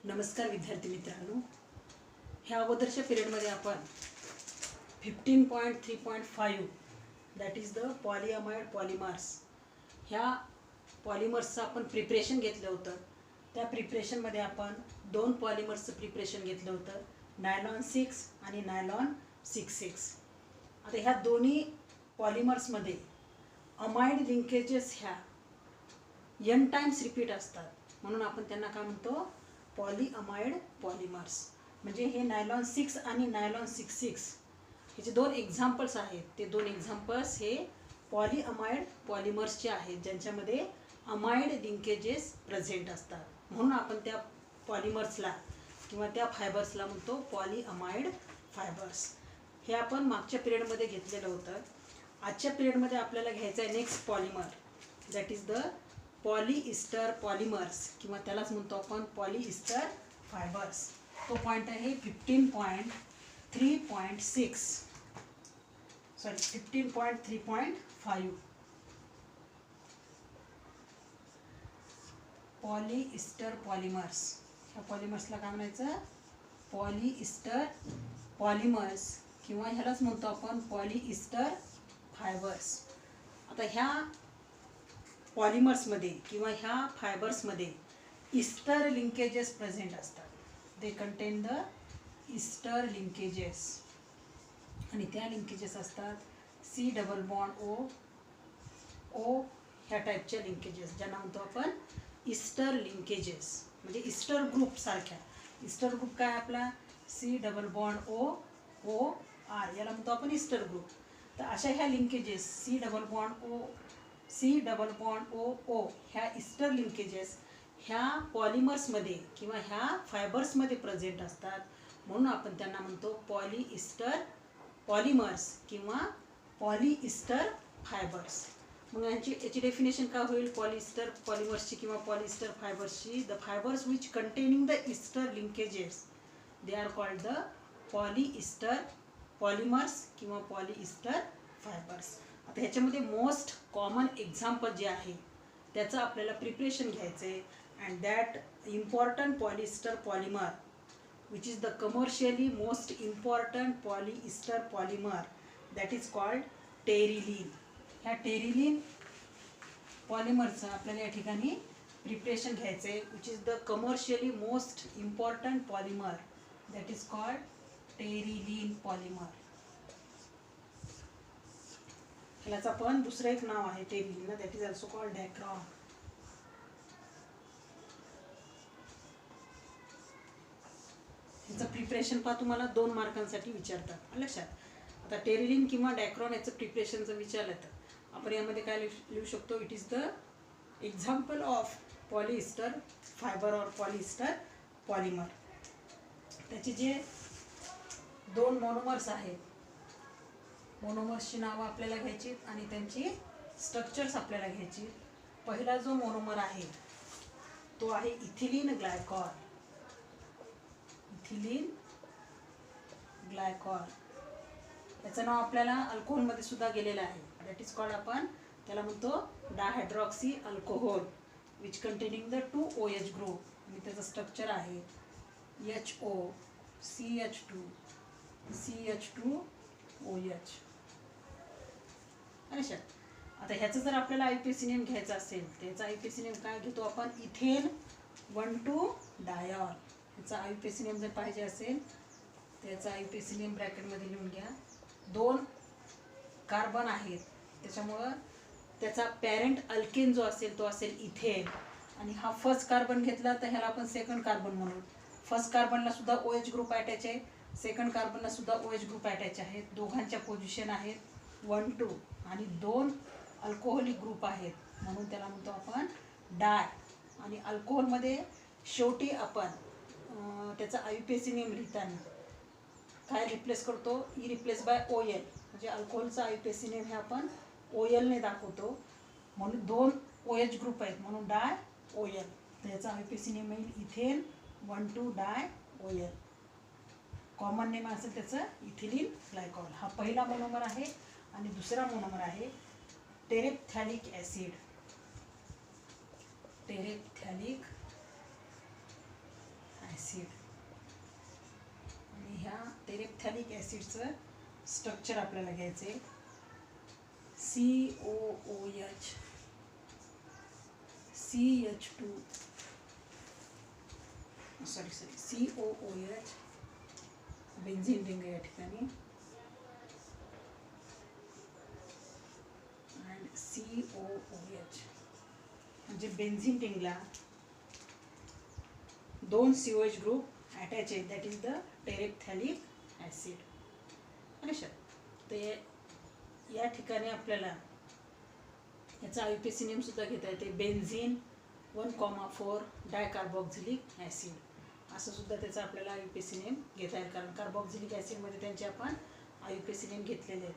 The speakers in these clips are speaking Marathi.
नमस्कार विद्यार्थी मित्रांनो, ह्या अगोदरच्या पिरियडमध्ये आपण 15.3.5 दॅट इज द पॉलिअमाइड पॉलिमर्स ह्या पॉलिमर्सचं आपण प्रिपरेशन घेतलं होतं. त्या प्रिपरेशनमध्ये आपण दोन पॉलिमर्सचं प्रिपरेशन घेतलं होतं, नायलॉन 6 आणि नायलॉन 6,6. आता ह्या दोन्ही पॉलिमर्समध्ये अमाइड लिंकेजेस ह्या n टाइम्स रिपीट असतात, म्हणून आपण त्यांना काय म्हणतो, पॉलिअमाइड पॉलिमर्स. म्हणजे हे नायलॉन 6 आणि नायलॉन 6,6 ह्याचे दोन एक्झाम्पल्स आहेत. ते दोन एक्झाम्पल्स हे पॉलिअमाइड पॉलिमर्सचे आहेत, ज्यांच्यामध्ये अमाइड लिंकेजेस प्रेझेंट असतात, म्हणून आपण त्या पॉलिमर्सला किंवा त्या फायबर्सला म्हणतो पॉलिअमाइड फायबर्स. हे आपण मागच्या पिरियडमध्ये घेतलेलं होतं. आजच्या पिरियडमध्ये आपल्याला घ्यायचं आहे next polymer, that is the polyester polymers किंवा त्यालाच म्हणतो आपण पॉलिइस्टर फायबर्स. तो पॉईंट आहे 15.3.6 सॉरी 15.3.5. पॉलिइस्टर पॉलिमर्स. ह्या पॉलिमर्सला काय म्हणायचं, पॉलिइस्टर पॉलिमर्स किंवा ह्यालाच म्हणतो आपण पॉलिइस्टर फायबर्स. आता ह्या पॉलिमर्समध्ये किंवा ह्या फायबर्समध्ये इस्टर लिंकेजेस प्रेझेंट असतात. They contain the ester linkages, आणि त्या लिंकेजेस असतात C डबल बॉन्ड O ह्या टाईपच्या लिंकेजेस, ज्यांना म्हणतो आपण इस्टर लिंकेजेस. म्हणजे इस्टर ग्रुप सारख्या. इस्टर ग्रुप काय आपला C डबल बॉन्ड OR याला म्हणतो आपण इस्टर ग्रुप. तर अशा ह्या linkages C double bond O ह्या इस्टर लिंकेजेस ह्या पॉलिमर्समध्ये किंवा ह्या फायबर्समध्ये प्रेझेंट असतात, म्हणून आपण त्यांना म्हणतो पॉलिइस्टर पॉलिमर्स किंवा पॉलिइस्टर फायबर्स. मग याची डेफिनेशन काय होईल पॉलिइस्टर पॉलिमर्सची किंवा पॉलिइस्टर फायबर्सची? The fibres which containing the ester linkages they are called the polyester polymers किंवा पॉलिइस्टर फायबर्स. आता ह्याच्यामध्ये मोस्ट कॉमन एक्झाम्पल जे आहे त्याचं आपल्याला प्रिपरेशन घ्यायचं आहे, and that important polyester polymer which is the commercially most important polyester polymer that is called Terylene. ह्या टेरिलीन पॉलिमरचं आपल्याला या ठिकाणी प्रिपरेशन घ्यायचं आहे, which is the commercially most important polymer that is called Terylene polymer. ह्याचं पण दुसरं एक नाव आहे Terylene, that is also called Dacron. ह्याचं प्रिपरेशन पहा तुम्हाला 2 मार्कांसाठी विचारतात लक्षात. आता टेरिलीन किंवा डॅक्रॉन याचं प्रिपरेशनचं विचारलं तर आपण यामध्ये काय लिहू शकतो, it is the example of polyester fibre और पॉलिइस्टर पॉलिमर. त्याचे जे 2 मोनोमर्स आहेत, मोनोमर्सची नावं आपल्याला घ्यायची आणि त्यांची स्ट्रक्चर्स आपल्याला घ्यायची. पहिला जो मोनोमर आहे तो आहे इथिलीन ग्लायकॉल. इथिलीन ग्लायकॉल याचं नाव आपल्याला अल्कोहोलमध्ये सुद्धा गेलेलं आहे, दॅट इज कॉल्ड आपण त्याला म्हणतो dihydroxy alcohol which containing the 2 OH group. आणि त्याचं स्ट्रक्चर आहे HO CH2OH. अच्छा, आता ह्याचं जर आपल्याला IUPAC नेम घ्यायचं असेल तर याचा IUPAC नेम काय घेतो आपण, इथेन 1,2-डायॉल. ह्याचा IUPAC नेम जर पाहिजे असेल तर याचा IUPAC नेम ब्रॅकेटमध्ये लिहून घ्या. 2 कार्बन आहेत, त्याच्यामुळं त्याचा पॅरेंट अल्केन जो असेल तो असेल इथेन, आणि हा फर्स्ट कार्बन घेतला तर ह्याला आपण सेकंड कार्बन म्हणू. फर्स्ट कार्बनला सुद्धा OH ग्रुप अटॅच आहे, सेकंड कार्बनला सुद्धा OH ग्रुप अटॅच आहेत. दोघांच्या पोझिशन आहेत 1-2 आणि 2 अल्कोहोलिक ग्रुप आहेत, म्हणून त्याला म्हणतो आपण डाय. आणि अल्कोहोलमध्ये शेवटी आपण त्याचा IUPAC नेम लिहिताना काय रिप्लेस करतो, ई रिप्लेस बाय OL. म्हणजे अल्कोहोलचा IUPAC नेम हे आपण OLने दाखवतो, म्हणून 2 OH ग्रुप आहेत म्हणून डाय OL. तर याचा IUPAC नेम येईल इथेन 1,2-डाय-OL. कॉमन नेम असेल त्याचं इथिलीन ग्लायकॉल. हा पहिला मोनोमर आहे. आणि दुसरा मोनोमर आहे टेरेप्थॅलिक ॲसिड. टेरेप्थॅलिक ॲसिड टेरेप्थॅलिक ॲसिडचं स्ट्रक्चर आपल्याला घ्यायचं आहे. COOH CH2 COOH benzene ring या ठिकाणी अँड COOH म्हणजे बेन्झीन रिंगला 2 COH ग्रुप अटॅच आहे. That is the terephthalic acid. ते या ठिकाणी आपल्याला याचा IUPAC नेम सुद्धा घेता येते. बेन्झीन 1,4 डायकार्बॉक्झिलिक ॲसिड असं सुद्धा त्याचा आपल्याला IUPAC नेम घेता येईल, कारण कार्बॉक्झिलिक ॲसिडमध्ये त्यांचे आपण IUPAC नेम घेतलेले आहेत.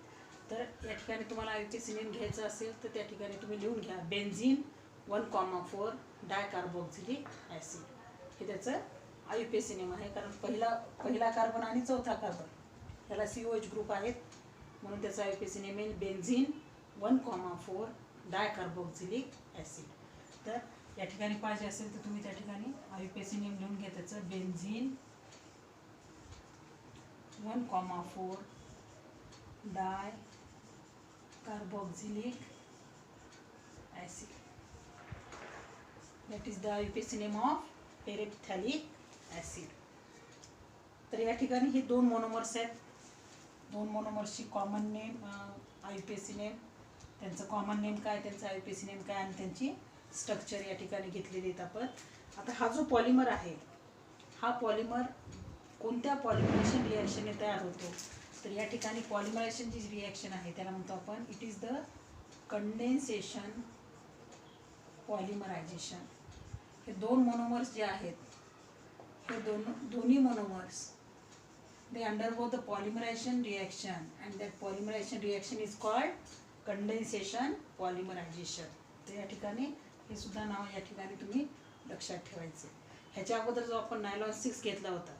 तर या ठिकाणी तुम्हाला IUPAC नेम घ्यायचं असेल तर त्या ठिकाणी तुम्ही लिहून घ्या बेन्झीन 1,4 डायकार्बॉक्झिलिक ॲसिड. हे त्याचं IUPAC नेम आहे, कारण पहिला कार्बन आणि चौथा कार्बन याला COH ग्रुप आहेत म्हणून त्याचा IUPAC नेम आहे बेन्झीन 1,4 डायकार्बॉक्झिलिक ॲसिड. तर या ठिकाणी पाहिजे असेल तर तुम्ही त्या ठिकाणी IUPAC नेम लिहून घ्या त्याचं benzene 1,4 dicarboxylic acid. That is the IUPAC name of terephthalic acid. तर या ठिकाणी हे 2 मोनोमर्स आहेत. 2 मोनोमर्सची कॉमन नेम IUPAC नेम, त्यांचं कॉमन नेम काय, त्यांचं IUPAC नेम काय आणि त्यांची स्ट्रक्चर या ठिकाणी घेतलेली आहेत आपण. आता हा जो पॉलिमर आहे हा पॉलिमर कोणत्या पॉलिमरायझेशन रिॲक्शनने तयार होतो, तर या ठिकाणी पॉलिमरायझेशन जी रिॲक्शन आहे त्याला म्हणतो आपण इट इज द कंडेन्सेशन पॉलिमरायझेशन. हे 2 मोनोमर्स जे आहेत हे दोन्ही monomers they undergo the polymerization reaction and that polymerization reaction is called condensation polymerization. तर या ठिकाणी हे सुद्धा नाव या ठिकाणी तुम्ही लक्षात ठेवायचे. ह्याच्या अगोदर जो आपण नायलॉन 6 घेतला होता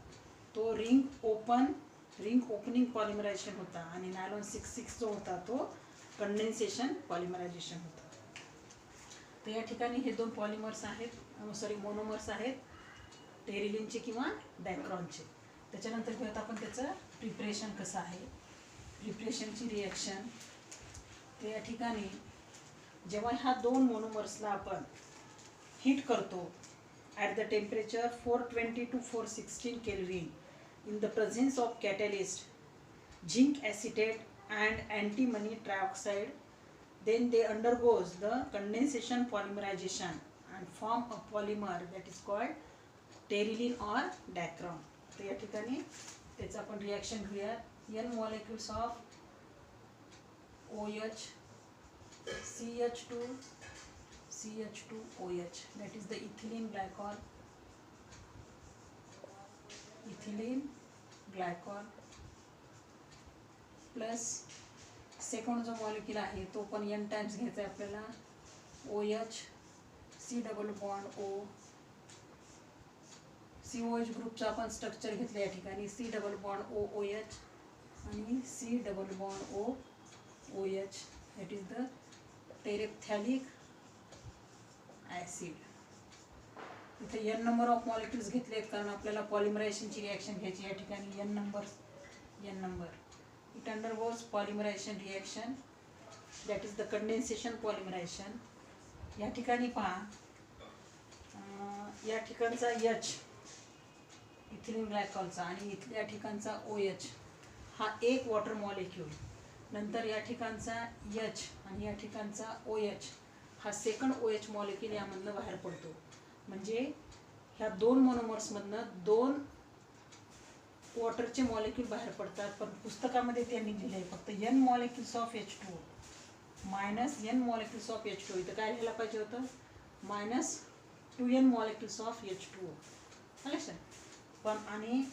तो रिंग ओपनिंग पॉलिमरायझेशन होता आणि नायलॉन 6 जो होता तो कंडेन्सेशन पॉलिमरायझेशन होता. तर या ठिकाणी हे 2 पॉलिमर्स आहेत, मोनोमर्स आहेत टेरिलिनचे किंवा डॅक्रॉनचे. त्याच्यानंतर घेऊयात आपण त्याचं प्रिपरेशन कसं आहे, प्रिपरेशनची रिॲक्शन. तर या ठिकाणी जेव्हा ह्या 2 मोनोमर्सला आपण हीट करतो at the temperature 420 to 416 Kelvin in the presence of catalyst zinc acetate and antimony trioxide, then they undergoes the condensation polymerization and form a polymer that is called Terylene or डॅक्रॉन. तर या ठिकाणी त्याचं आपण रिॲक्शन घेऊया. N molecules of OH CH2OH that is the ethylene glycol plus second जो मॉलिक्यूल आहे तो पण N टाइम्स घ्यायचा आहे आपल्याला OH C double bond O. COH ग्रुपचं आपण स्ट्रक्चर घेतलं या ठिकाणी C डबल बॉन्ड OOH आणि C double bond OOH. That is the terephthalic acid. इथे N नंबर ऑफ मॉलिक्युल्स घेतले आहेत कारण आपल्याला पॉलिमरायझेशनची रिॲक्शन घ्यायची. या ठिकाणी N number it undergoes polymerisation reaction that is the condensation polymerisation. या ठिकाणी पहा या ठिकाणचा H इथिलीन ग्लायकॉलचा आणि या ठिकाणचा OH हा एक वॉटर मॉलिक्यूल, नंतर या ठिकाणचा H आणि या ठिकाणचा OH हा सेकंड OH मॉलिक्यूल यामधनं बाहेर पडतो. म्हणजे ह्या 2 मोनोमर्समधनं 2 वॉटरचे मॉलिक्यूल बाहेर पडतात. पण पुस्तकामध्ये त्यांनी लिहिले आहे फक्त N molecules of H2O minus N molecules of H2O. इथं काय लिहायला पाहिजे होतं -2N मॉलिक्युल्स ऑफ H2O. लक्षात. पण आणि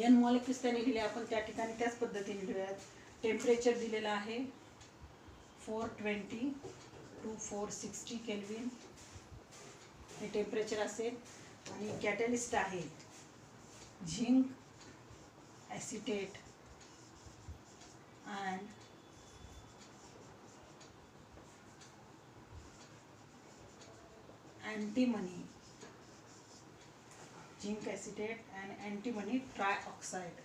N मॉलिक्युल्स त्यांनी लिहिले, आपण त्या ठिकाणी त्याच पद्धतीने लिहूयात. टेम्परेचर दिलेलं आहे 420 to 460 केल्विन हे टेम्परेचर असेल आणि कॅटलिस्ट आहे zinc acetate and antimony zinc acetate and antimony trioxide.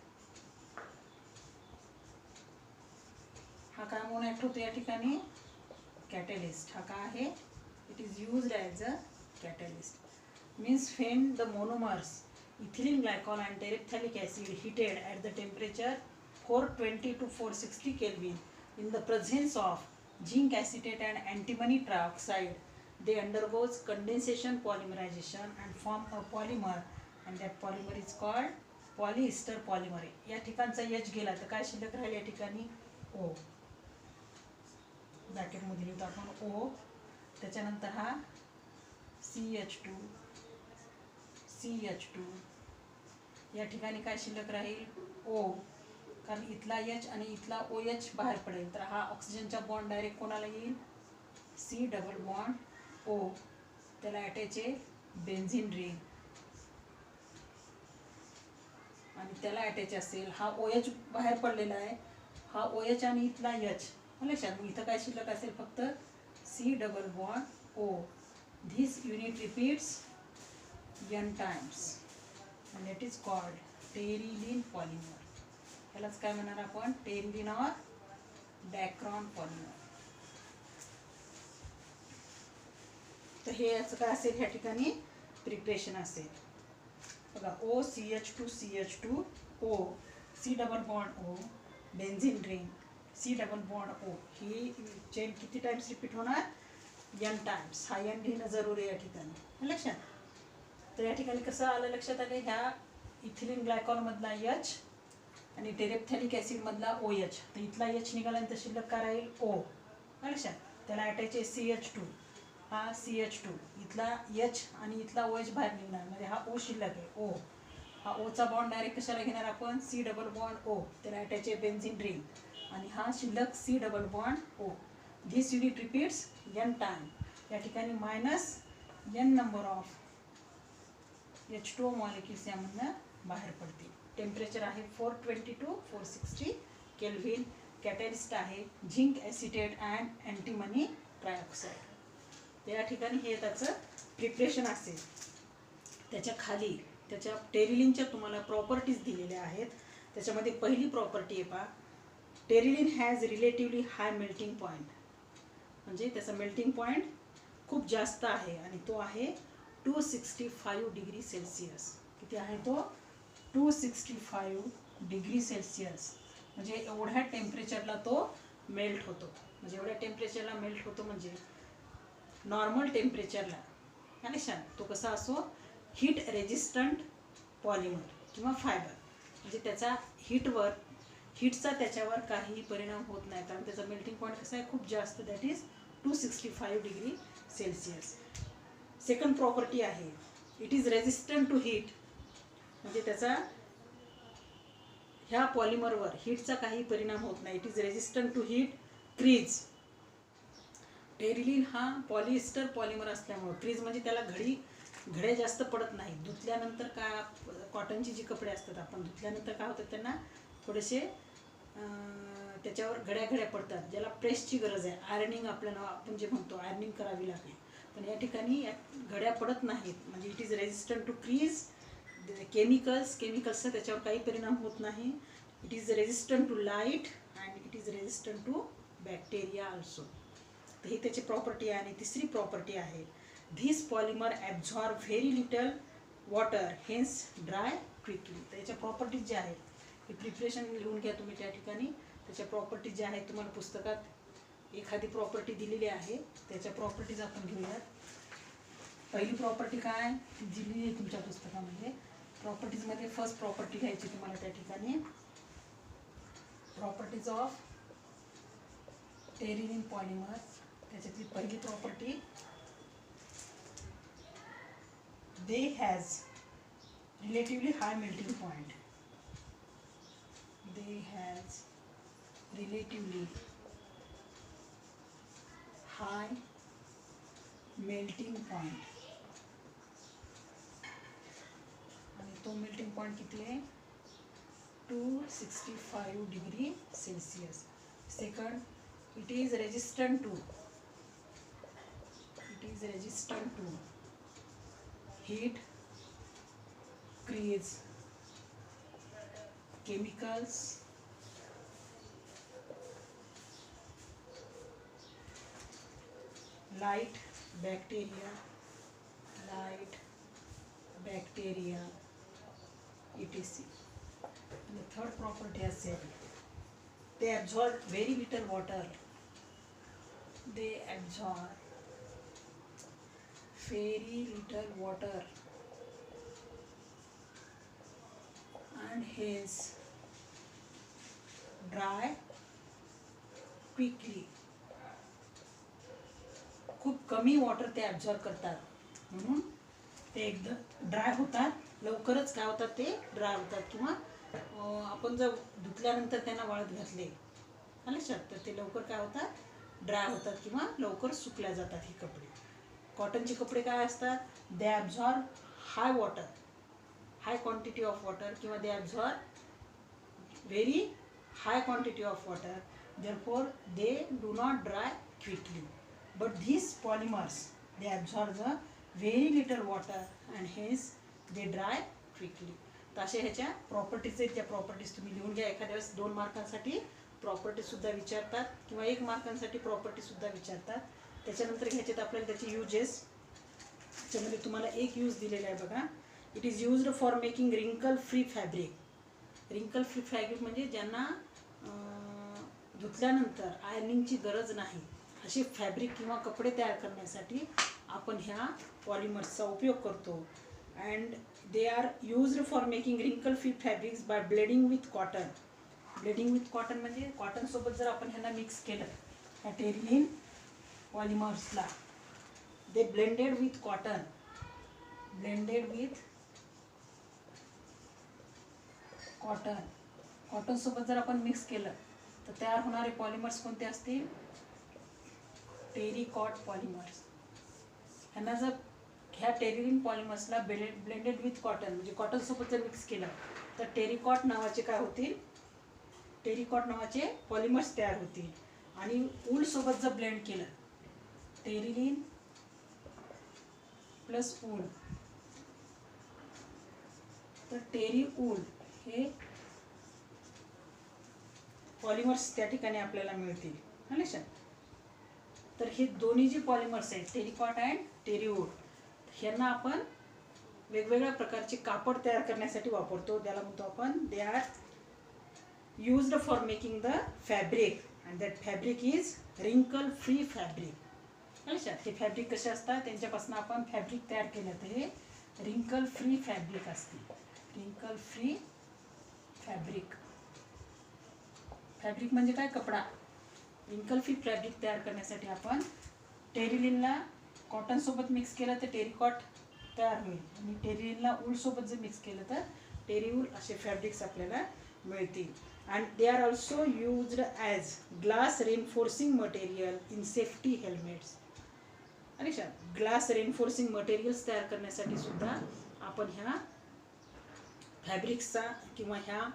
काय म्हणून ॲक्ट होतो या ठिकाणी? कॅटलिस्ट. हा काय आहे? It is used as a catalyst. Means when the monomers ethylene glycol and terephthalic acid heated at the temperature 420 to 460 Kelvin in the presence of zinc acetate and antimony trioxide, they undergoes condensation polymerization and form a polymer, and that polymer is called polyester polymer. या ठिकाणचा H गेला तर काय शिल्लक राहील या ठिकाणी? O. ब्रॅकेटमध्ये लिहितो आपण O. त्याच्यानंतर हा CH2 या ठिकाणी काय शिल्लक राहील? O. कारण इथला H आणि इथला OH बाहेर पडेल तर हा ऑक्सिजनचा बॉन्ड डायरेक्ट कोणाला येईल? C double bond O. त्याला अटॅच आहे बेन्झिन रिंग आणि त्याला अटॅच असेल हा OH बाहेर पडलेला आहे. हा OH आणि इथला H लक्षात. इथं काय शिल्लक असेल? फक्त C double bond O. This unit repeats n times and it is called terylene polymer. यालाच काय म्हणणार आपण? टेरिलीन और डॅक्रॉन पॉलिमर. तर हे याचं काय असेल ह्या ठिकाणी? प्रिपरेशन असेल. बघा OCH2CH2 O, C double bond O, benzene ring, C double bond O. ही चेन किती टाइम्स रिपीट होणार? n times. हा n लिहिणं जरूर आहे या ठिकाणी लक्षात. तर या ठिकाणी कसं आलं लक्षात आलं? ह्या इथिलीन ग्लायकॉलमधला H आणि टेरेप्थॅलिक ॲसिडमधला OH. तर इथला H निघाल्यानंतर शिल्लक काय राहील? O लक्षात. त्याला अटॅच आहे CH2. हा CH2. इथला H आणि इथला OH बाहेर निघणार म्हणजे हा O शिल्लक आहे O. हा ओचा बॉन्ड डायरेक्ट कशाला घेणार आपण? C double bond O. त्याला अटॅच आहे बेन्झिन रिंग आणि हा शिल्लक C double bond O. This unit repeats n time. या ठिकाणी minus n number of H2O molecules यामधनं बाहेर पडतील. टेम्परेचर आहे 420 to 460 केल्व्हिन. कॅटलिस्ट आहे zinc acetate and antimony trioxide. या ठिकाणी हे त्याचं प्रिपरेशन असेल. त्याच्या खाली त्याच्या टेरिलिनच्या तुम्हाला प्रॉपर्टीज दिलेल्या आहेत. त्याच्यामध्ये पहिली प्रॉपर्टी आहे पहा, Terylene has relatively high melting point. म्हणजे त्याचा मेल्टिंग पॉईंट खूप जास्त आहे आणि तो आहे 265 डिग्री सेल्सिअस. किती आहे तो? 265 डिग्री सेल्सिअस. म्हणजे एवढ्या टेम्परेचरला तो मेल्ट होतो. म्हणजे एवढ्या टेम्परेचरला मेल्ट होतो म्हणजे नॉर्मल टेम्परेचरला आणि तो कसा असो? हीट रेजिस्टंट पॉलिमर किंवा फायबर. म्हणजे त्याचा हीटचा त्याच्यावर काहीही परिणाम होत नाही कारण त्याचा मेल्टिंग पॉईंट कसा आहे? खूप जास्त. That is 265 degree Celsius. Second property आहे it is resistant to heat. म्हणजे त्याचा ह्या पॉलिमरवर हीटचा काही परिणाम होत नाही. It is resistant to heat. Crease. Terylene हा पॉलिएस्टर पॉलिमर असल्यामुळे क्रीज म्हणजे त्याला घड्या जास्त पडत नाही. धुतल्यानंतर का कॉटनची जी कपडे असतात आपण धुतल्यानंतर काय होतं त्यांना थोडेसे त्याच्यावर घड्या पडतात ज्याला प्रेसची गरज आहे. आयर्निंग आपल्याला आपण जे म्हणतो आयर्निंग करावी लागेल. पण या ठिकाणी घड्या पडत नाहीत. म्हणजे it is resistant to crease. केमिकल्सचा त्याच्यावर काही परिणाम होत नाही. It is resistant to light and it is resistant to bacteria also. तर ही त्याची प्रॉपर्टी आहे. आणि तिसरी प्रॉपर्टी आहे this polymer absorb very little water hence dry quickly. तर याच्या प्रॉपर्टीज ज्या आहेत हे प्रिपरेशन लिहून घ्या तुम्ही त्या ठिकाणी. त्याच्या प्रॉपर्टीज ज्या आहेत तुम्हाला पुस्तकात एखादी प्रॉपर्टी दिलेली आहे त्याच्या प्रॉपर्टीज आपण घेऊयात. पहिली प्रॉपर्टी काय दिलेली आहे तुमच्या पुस्तकामध्ये? प्रॉपर्टीजमध्ये फर्स्ट प्रॉपर्टी घ्यायची तुम्हाला त्या ठिकाणी. Properties of Terylene polymer. त्याच्यातली पहिली property they has relatively high melting point. They has relatively high melting point. आणि तो मेल्टिंग पॉईंट किती आहे? 265 degree Celsius. Second it is resistant to heat, crease, chemicals light bacteria, light bacteria etc. आणि थर्ड प्रॉपर्टी असेल they absorb very little water, they absorb very little water and hence dry quickly. खूप कमी वॉटर ते ॲब्झॉर्ब करतात म्हणून ते एकदम ड्राय होतात, लवकरच काय होतात ते ड्राय होतात. किंवा आपण जर धुतल्यानंतर त्यांना वाळत घातले लक्षात तर ते लवकर काय होतात ड्राय होतात किंवा लवकर सुकल्या जातात हे कपडे. कॉटनचे कपडे काय असतात, they absorb high water, high quantity of water किंवा they absorb very high quantity of water, therefore they do not dry quickly. But these polymers, they absorb the very little water and hence they dry quickly. तर अशा ह्याच्या प्रॉपर्टीज आहेत. त्या प्रॉपर्टीज तुम्ही लिहून घ्या. एखाद्या वेळेस 2 मार्कांसाठी प्रॉपर्टीसुद्धा विचारतात किंवा 1 मार्कांसाठी प्रॉपर्टीसुद्धा विचारतात. त्याच्यानंतर घ्यायच्यात आपल्याला त्याचे युजेस. त्याच्यामध्ये तुम्हाला एक यूज दिलेला आहे बघा. It is used for making wrinkle free fabric. रिंकल फ्री फॅब्रिक म्हणजे ज्यांना धुतल्यानंतर आयर्निंगची गरज नाही असे फॅब्रिक किंवा कपडे तयार करण्यासाठी आपण ह्या पॉलिमर्सचा उपयोग करतो. And they are used for making wrinkle free fabrics by blending with cotton. Blending with cotton म्हणजे कॉटनसोबत जर आपण ह्यांना मिक्स केलं ह्या टेरिलिन पॉलिमर्सला, they blended with cotton, blended with cotton, कॉटनसोबत जर आपण मिक्स केलं तर तयार होणारे पॉलिमर्स कोणते असतील, टेरिकॉट पॉलिमर्स. ह्यांना जर ह्या टेरिलिन पॉलिमर्सला ब्लेंडेड विथ कॉटन म्हणजे कॉटनसोबत जर मिक्स केलं तर टेरिकॉट नावाचे काय होतील, टेरिकॉट नावाचे पॉलिमर्स तयार होतील. आणि ऊलसोबत जर ब्लेंड केलं, टेरिलिन प्लस ऊल, तर टेरी ऊल हे पॉलिमर्स त्या ठिकाणी आपल्याला मिळतील. लक्षात. तर हे दोन्ही जे पॉलिमर्स आहेत टेरिकॉट अँड टेरीवूड, ह्यांना आपण वेगवेगळ्या प्रकारचे कापड तयार करण्यासाठी वापरतो. त्याला म्हणतो आपण दे are used for making the fabric and that fabric is रिंकल फ्री फॅब्रिक. लक्षात. हे फॅब्रिक कसे असतात, त्यांच्यापासून आपण फॅब्रिक तयार केलं तर हे रिंकल फ्री फॅब्रिक असते. रिंकल फ्री फॅब्रिक. फॅब्रिक म्हणजे काय, कपडा. रिंकल फ्री फॅब्रिक तयार करण्यासाठी आपण टेरिलिनला कॉटनसोबत मिक्स केलं तर टेरिकॉट तयार होईल आणि टेरिलिनला ऊलसोबत जर मिक्स केलं तर टेरीवूल असे फॅब्रिक्स आपल्याला मिळतील. And they R also used as glass reinforcing material in safety helmets. अच्छा, ग्लास रेनफोर्सिंग मटेरियल्स तयार करण्यासाठी सुद्धा आपण ह्या फॅब्रिक्सचा किंवा ह्या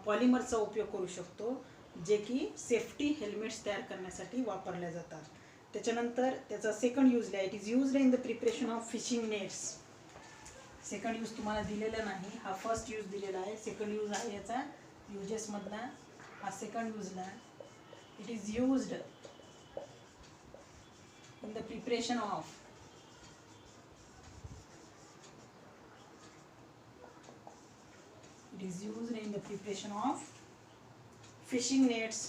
पॉलिमरचा उपयोग करू शकतो, जे की सेफ्टी हेल्मेट्स तयार करण्यासाठी वापरल्या जातात. त्याच्यानंतर त्याचा सेकंड यूज आहे. It is used in the preparation of fishing nets. Second use तुम्हाला दिलेला नाही, हा फर्स्ट यूज दिलेला आहे. सेकंड यूज आहे याचा युजेसमधला हा सेकंड यूजला. It is used in the preparation of it is used in the preparation of fishing nets,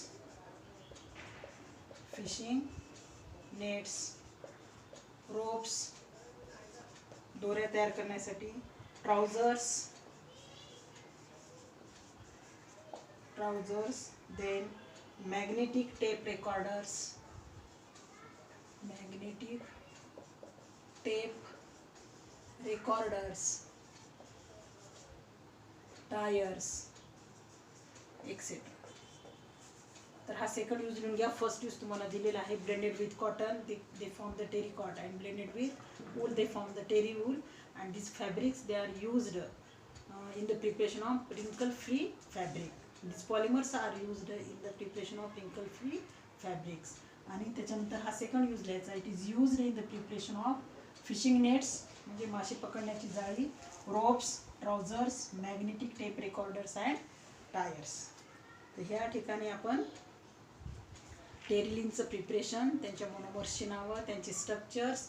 ropes, दोऱ्या तयार करण्यासाठी, trousers, then magnetic tape recorders, tyres etcetera. तर हा सेकंड यूज लिहून घ्या. फर्स्ट यूज तुम्हाला दिलेला आहे blended with cotton, they form the terycot, and blended with wool they form the terry wool. And this fabrics they are used in the preparation of wrinkle free fabric. This polymers are used in the preparation of wrinkle free fabrics. आणि त्याच्यानंतर हा सेकंड यूज लिहायचा. It is used in the preparation of fishing nets म्हणजे मासे पकडण्याची जाळी, ropes, trousers, magnetic tape recorders and tyres. तर ह्या ठिकाणी आपण टेरिलिनचं प्रिपरेशन, त्यांच्या मोनोमर्सची नावं, त्यांची स्ट्रक्चर्स,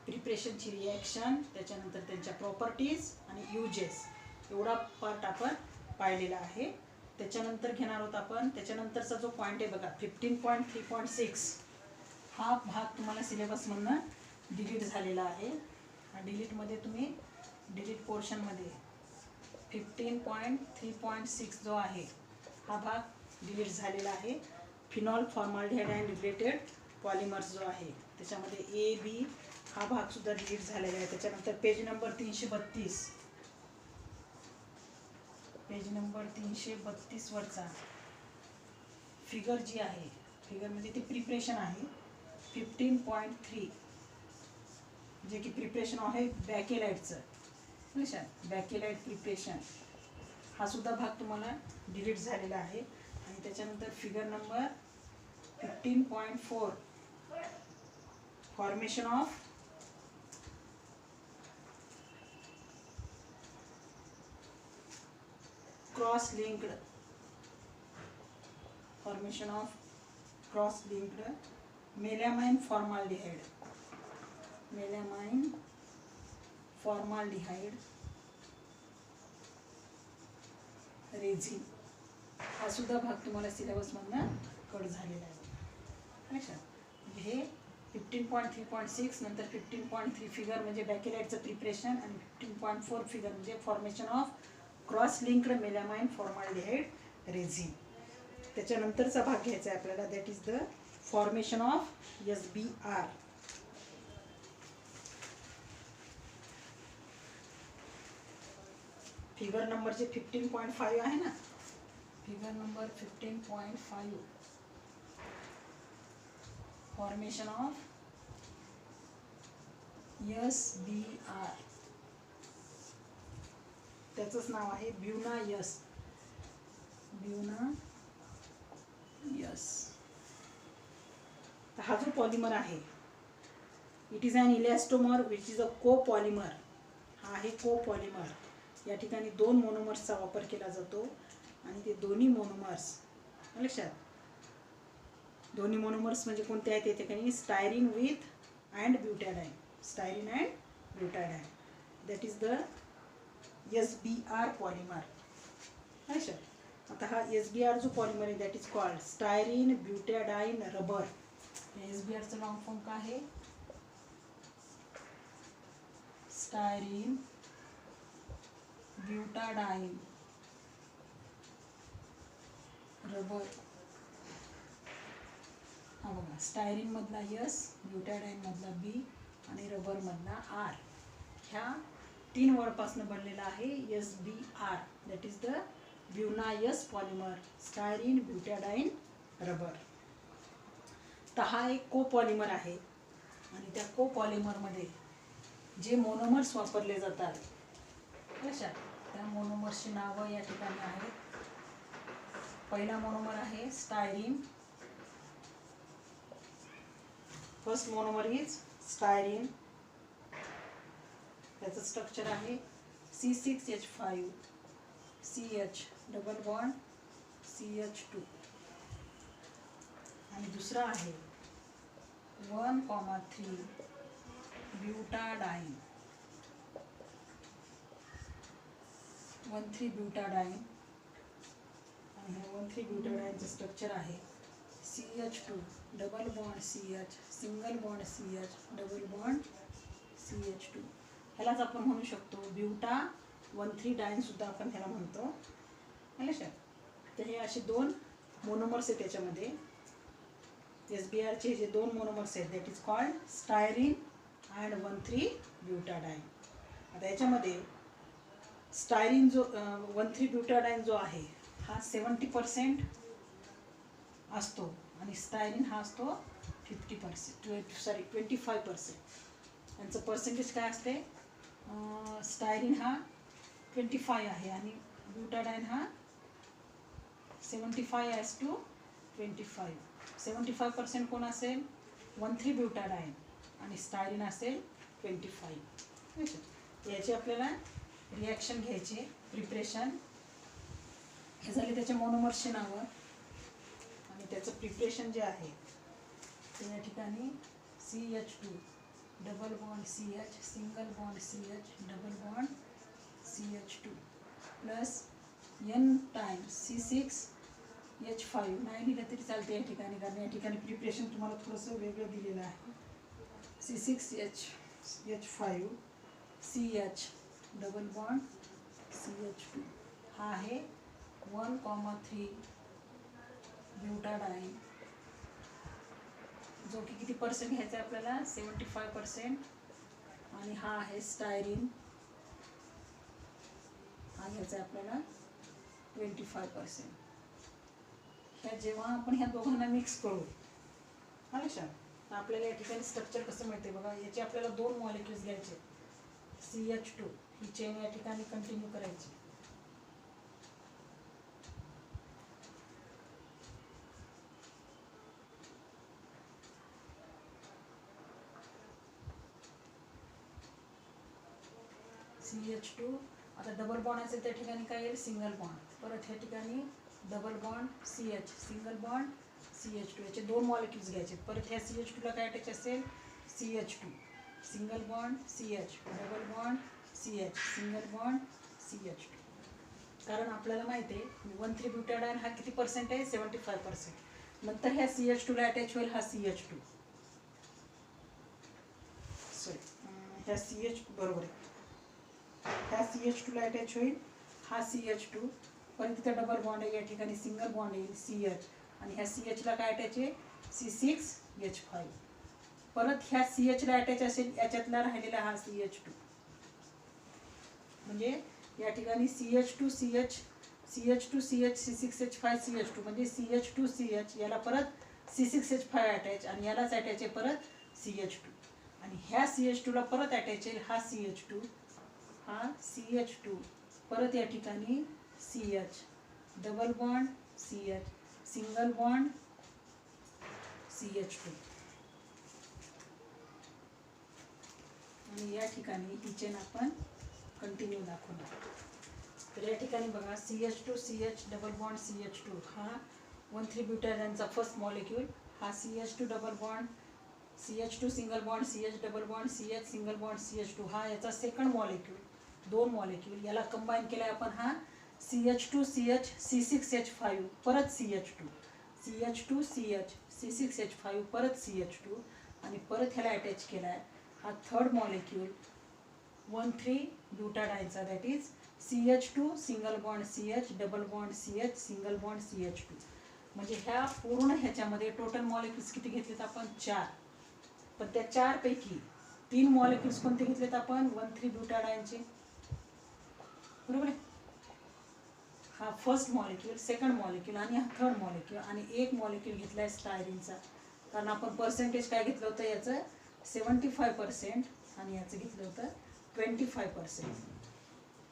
प्रिपरेशनची रिॲक्शन, त्याच्यानंतर त्यांच्या प्रॉपर्टीज आणि युजेस, एवढा पार्ट आपण पाहिलेला आहे. त्याच्यानंतर घेणार आहोत आपण त्याच्यानंतरचा जो पॉईंट आहे बघा 15.3.6, हा भाग तुम्हाला सिलेबसमधनं डिलीट झालेला आहे. हा डिलीटमध्ये तुम्ही डिलीट पोर्शनमध्ये 15.3.6 जो आहे हा भाग डिलीट झालेला आहे. Phenol formaldehyde and related polymers जो आहे त्याच्यामध्ये ए बी हा भाग सुद्धा डिलीट झालेला आहे. त्याच्यानंतर पेज नंबर 332, पेज नंबर 332 वरचा फिगर जी आहे, फिगर म्हणजे ती प्रिपरेशन आहे 15.3, जे की प्रिपरेशन आहे बॅकेलाइटचं. लक्षात, बॅकेलाइट प्रिपरेशन हा सुद्धा भाग तुम्हाला डिलीट झालेला आहे. आणि त्याच्यानंतर figure number 15.4 formation of cross linked, formation of cross linked melamine formaldehyde, melamine formaldehyde resin हा सुद्धा भाग तुम्हाला सिलेबसमधनं कट झालेला आहे. लक्षात, हे 15.3.6 नंतर 15.3 फिगर म्हणजे बॅकेलाइटचं प्रिपरेशन आणि 15.4 फिगर म्हणजे formation of cross linked melamine formaldehyde resin. त्याच्यानंतरचा भाग घ्यायचा आहे आपल्याला, that is the formation of SBR. Figure number जे 15.5 आहे ना, figure number 15.5 formation of SBR, त्याचंच नाव आहे ब्युना यस, ब्युना यस. तर हा जो पॉलिमर आहे it is an elastomer which is a copolymer. हा आहे को पॉलिमर. या ठिकाणी 2 मोनोमर्सचा वापर केला जातो आणि ते दोन्ही मोनोमर्स लक्षात, दोन्ही मोनोमर्स म्हणजे कोणते आहेत त्या ठिकाणी, styrene with and butadiene, styrene and butadiene, that is the SBR polymer. लक्षात, आता हा SBR जो पॉलिमर आहे that is called styrene butadiene rubber. SBRचं लॉंग फॉर्म काय आहे, स्टायरीन ब्युटाडाईन रबर. हा बघा, स्टायरीन मधला S, ब्युटाडाईन मधला B आणि रबर मधला R, ह्या 3 वर्डपासून बनलेला आहे SBR, that is the buna S polymer, styrene butadiene rubber. तर हा एक को पॉलिमर आहे आणि त्या को पॉलिमरमध्ये जे मोनोमर्स वापरले जातात लक्षात, त्या मोनोमर्सची नावं या ठिकाणी आहेत. पहिला मोनोमर आहे styrene, first monomer is styrene, त्याचं स्ट्रक्चर आहे C6H5 CH double bond CH2. आणि दुसरा आहे 1,3 ब्युटाडाईन, 1,3 ब्युटाडाईन. आणि हे 1,3 ब्युटाडाईनचं स्ट्रक्चर आहे CH2 double bond CH single bond CH double bond CH2. ह्यालाच आपण म्हणू शकतो ब्युटा 1,3 डाईन सुद्धा आपण ह्याला म्हणतो. लक्षात, तर हे असे 2 मोनोमर्स आहेत त्याच्यामध्ये. SBRचे जे 2 मोनोमर्स आहेत that is called styrene and 1,3 ब्युटाडाईन. आता याच्यामध्ये स्टायरीन जो 1,3 ब्युटाडाईन जो आहे हा 70% असतो आणि स्टायरीन हा असतो 25%. यांचं पर्सेंटेज काय असते, स्टायरीन हा 25 आहे आणि ब्युटाडाईन हा 75:25. 75% कोण असेल, 1,3 ब्युटाडाईन आणि स्टायरीन असेल 25. याची आपल्याला रिॲक्शन घ्यायची, प्रिपरेशन. हे झाले त्याच्या मोनोमर्सची नावं आणि त्याचं प्रिपरेशन जे आहे तर या ठिकाणी CH2 double bond CH, single bond CH, double bond CH2 plus N times C6H5 नाही लिहिलं तरी चालते या ठिकाणी, कारण या ठिकाणी प्रिपरेशन तुम्हाला थोडंसं वेगळं दिलेलं आहे. C6H5 CH double bond CH2 हा आहे 1,3 ब्युटाडाईन, जो की किती पर्सेंट घ्यायचा आहे आपल्याला 75%. आणि हा आहे स्टायरीन, हा घ्यायचा आहे आपल्याला 25%. ह्या जेव्हा आपण ह्या दोघांना मिक्स करू हा लक्षात, तर आपल्याला या ठिकाणी स्ट्रक्चर कसं मिळते बघा. याचे आपल्याला 2 मॉलिक्युल्स घ्यायचे. CH2 ही चेन या ठिकाणी कंटिन्यू करायची. CH2 आता डबल बॉन्ड असेल त्या ठिकाणी काय येईल, सिंगल बॉन्ड. परत ह्या ठिकाणी double bond CH, single bond CH2, याचे 2 मॉलिक्युल्स घ्यायचे. परत ह्या CH2 ला काय अटॅच असेल, CH2, single bond CH, double bond CH, single bond CH2. कारण आपल्याला माहिती आहे 1,3 ब्युटाडाईन हा किती पर्सेंट आहे, 75%. नंतर ह्या CH2 ला अटॅच होईल हा CH2, सॉरी ह्या CH बरोबर आहे, ह्या CH2 ला अटॅच होईल हा CH2. परत इथे डबल बॉन्ड आहे, या ठिकाणी सिंगल बॉन्ड येईल CH, आणि ह्या CH ला काय अटॅच आहे, C6H5. परत ह्या CH ला अटॅच असेल याच्यातला राहिलेला हा CH2, म्हणजे या ठिकाणी CH2 CH, CH2 CH, C6H5 CH2, म्हणजे CH2 CH, याला परत C6H5 अटॅच, आणि यालाच अटॅच आहे परत CH2, आणि ह्या CH2 ला परत अटॅच आहे हा CH2, हा CH2, परत या ठिकाणी CH, double bond CH, single bond CH2, आणि या ठिकाणी ही चेन आपण कंटिन्यू दाखवणार. तर या ठिकाणी बघा CH2 CH, double bond CH2 हा 1,3 ब्युटाडाईनचा फर्स्ट मॉलिक्यूल, हा CH2 double bond CH2, single bond CH, double bond CH, single bond CH2 हा याचा सेकंड मॉलिक्यूल. 2 मॉलिक्यूल याला कंबाईन केला आपण हा CH2 CH, C6H5 परत CH2, CH2 CH, C6H5 परत CH2, आणि परत ह्याला अटॅच केला आहे हा थर्ड मॉलिक्यूल 1,3 ब्युटाडाईनचा, that is CH2, single bond CH, double bond CH, single bond CH2. म्हणजे ह्या पूर्ण ह्याच्यामध्ये टोटल मॉलिक्युल्स किती घेतलेत आपण, 4. पण त्या 4 पैकी 3 मॉलिक्युल्स कोणते घेतलेत आपण, 1,3 ब्युटाडाईनचे, बरोबर आहे. हा फर्स्ट मॉलिक्यूल, सेकंड मॉलिक्यूल आणि हा थर्ड मॉलिक्यूल, आणि एक मॉलिक्यूल घेतला आहे स्टायरीनचा. कारण आपण पर्सेंटेज काय घेतलं होतं याचं 75%, आणि याचं घेतलं होतं 25%.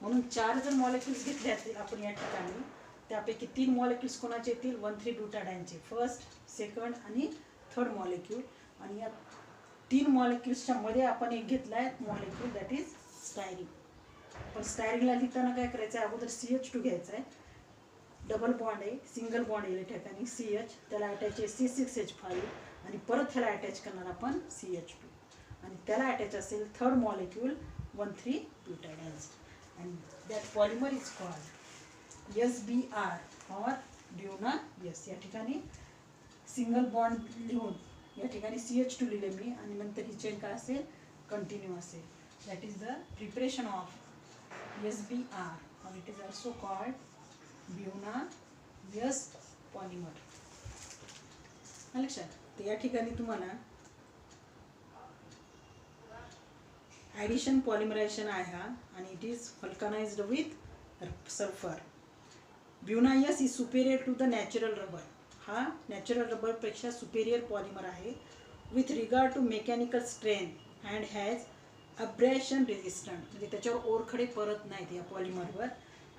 म्हणून 4 जर मॉलिक्युल्स घेतले असतील आपण या ठिकाणी, त्यापैकी 3 मॉलिक्युल्स कोणाचे येतील, 1,3 ब्युटाडाईनचे, फर्स्ट, सेकंड आणि थर्ड मॉलिक्यूल. आणि या 3 मॉलिक्युल्सच्या मध्ये आपण एक घेतला आहे मॉलिक्यूल, दॅट इज स्टायरीन. पण स्टायरीनला लिहिताना काय करायचं आहे, अगोदर CH2 घ्यायचा आहे, डबल बॉन्ड आहे, सिंगल बॉन्ड आहे ठिकाणी CH, त्याला अटॅच आहे C6H5, आणि परत ह्याला अटॅच करणार आपण CH2, आणि त्याला अटॅच असेल third molecule 1,3 ब्युटाडाईन्स, and that polymer is called SBr or ब्युना S. या ठिकाणी सिंगल बॉन्ड लिहून या ठिकाणी CH2 लिहिले मी, आणि नंतर ही चेन काय असेल, कंटिन्यू असेल. That is the preparation of SBr, or it is also called ब्युना S polymer. लक्षात. तर या ठिकाणी तुम्हाला ॲडिशन पॉलिमरायझेशन आहे हा, आणि it is vulcanised with sulphur. Buna S is superior to the natural rubber. हा नॅचरल रबरपेक्षा सुपेरियर पॉलिमर आहे with regard to mechanical strength and has abrasion resistant, म्हणजे त्याच्यावर ओरखडे परत नाहीत या पॉलिमरवर.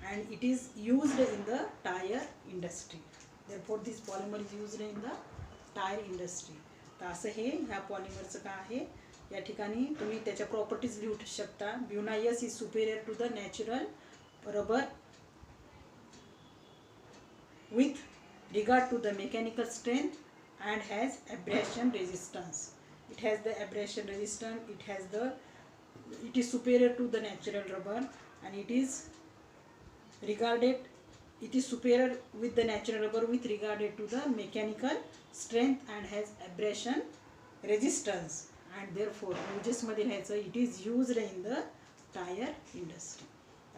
And it is used in the tyre industry. Therefore this polymer is used in the tyre industry. तर असं हे ह्या पॉलिमरचं काय आहे, या ठिकाणी तुम्ही त्याच्या प्रॉपर्टीज लिहू शकता. Buna S is superior to the natural rubber with regard to the mechanical strength and has abrasion resistance. It has the abrasion resistance, it is superior to the natural rubber, and it is superior with the natural rubber with regarded to the mechanical strength and has abrasion resistance, and therefore uses मध्ये लिहायचं it is used in the tyre industry.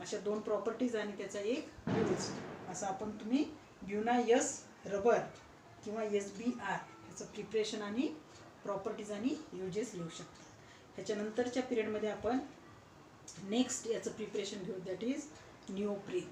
अशा दोन प्रॉपर्टीज आणि त्याचा एक यूज असं आपण तुम्ही ब्युना यस रबर किंवा SBR याचं प्रिपरेशन आणि प्रॉपर्टीज आणि यूजेस लिहू शकता. ह्याच्यानंतरच्या पिरियडमध्ये आपण नेक्स्ट याचं प्रिपरेशन घेऊ, दॅट इज निओप्रीन.